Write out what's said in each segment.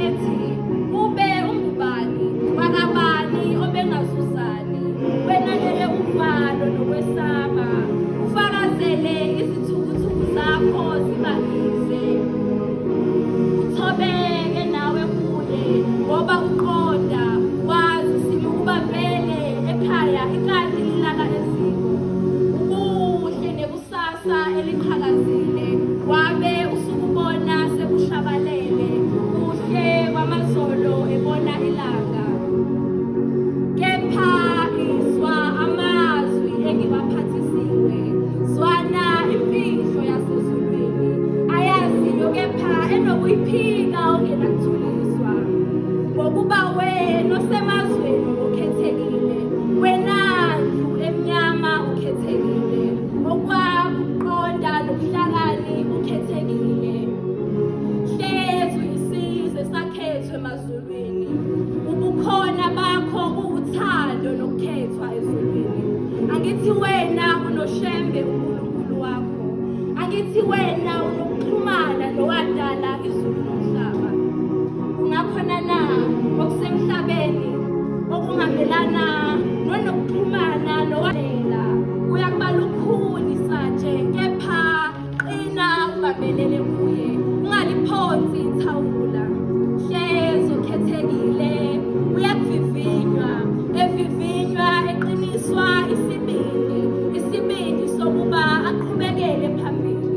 ethi ube ungubani wakabani obengazuzani wenanele uvalo nokwesaba ufakazele izithukuthuku zakho zibabize uthobeke nawe kuye ngoba uqonda wazi simo ukuba vele ekhaya ikati lilala eziko ubuhle nekusasa eliqhakazile wabe usukubona sekushabalele kuhle kwamazolo ebona ilanga kepha izwa amazwi engibaphathisiwe zwana imfihlo yasezulwini ayaziyo kepha enokuyiphika ongenakuthuliswa ngokuba wena osemazweni ukhethekile wenandlu emnyama ukhethekile okwakuqonda nobuhlakani ukhethekile hlezi uyisizwe sakhethwe emazulwini ubukhona bakho uwuthando nokukhethwa ezulwini angithi wena unoshembe uNkulunkulu wakho angithi wena unokuxhumana nowadala izulu nomhlaba kungakhona na okusemhlabeni okungahambelana nokuxhumana nowadala uyakuba lukhuni satshe kepha qina ubambelele kuye ungaliphonsi ithawula hlezi ukhethekile uyavivinywa evivinywa eqiniswa isibindi sokuba aqhubekele phambili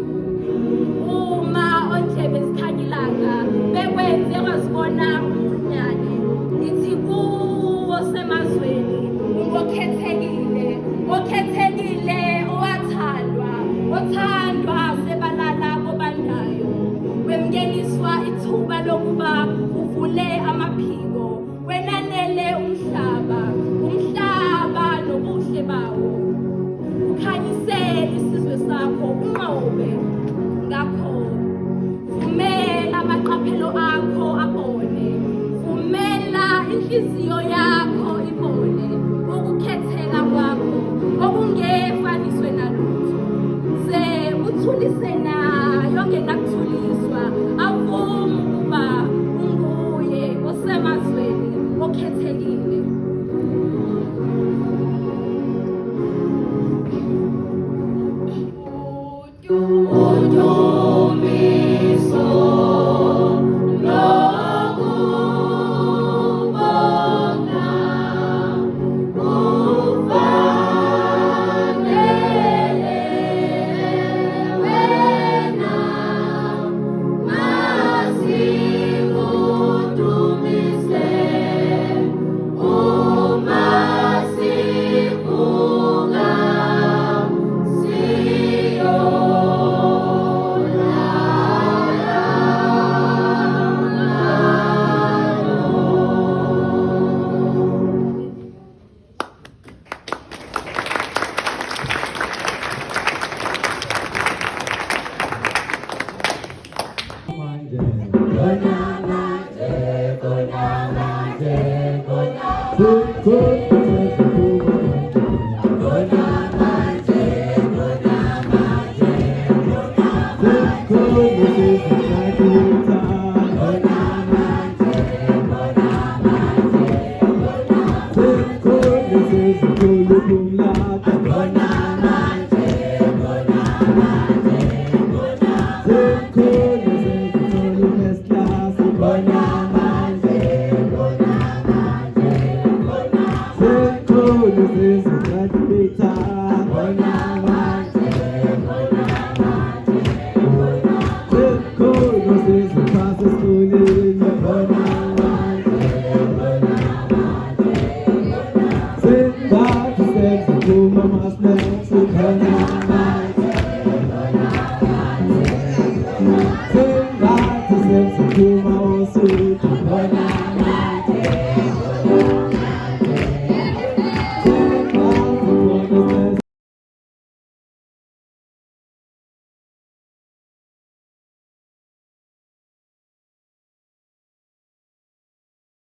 uma ondlebe zikhanyilanga bekwenze wazibona umncinyane ngithi kuwo semazweni ungokhethekile okhethekile owathandwa othandwa sebalala kobandayo wemngeniswa ithuba lokuba uvule amaphiko wenanele umhlaba nobuhle bawo ukhanyisele isizwe sakho unqobe ngakho vumela amaqaphelo akho abone vumela inhliziyo yakho ibone ukukhetheka kwakho okungefaniswe nalutho ze uthulise nayo ngenakuthuliswa avuma ukuba unguye osemazweni okhethekile Good.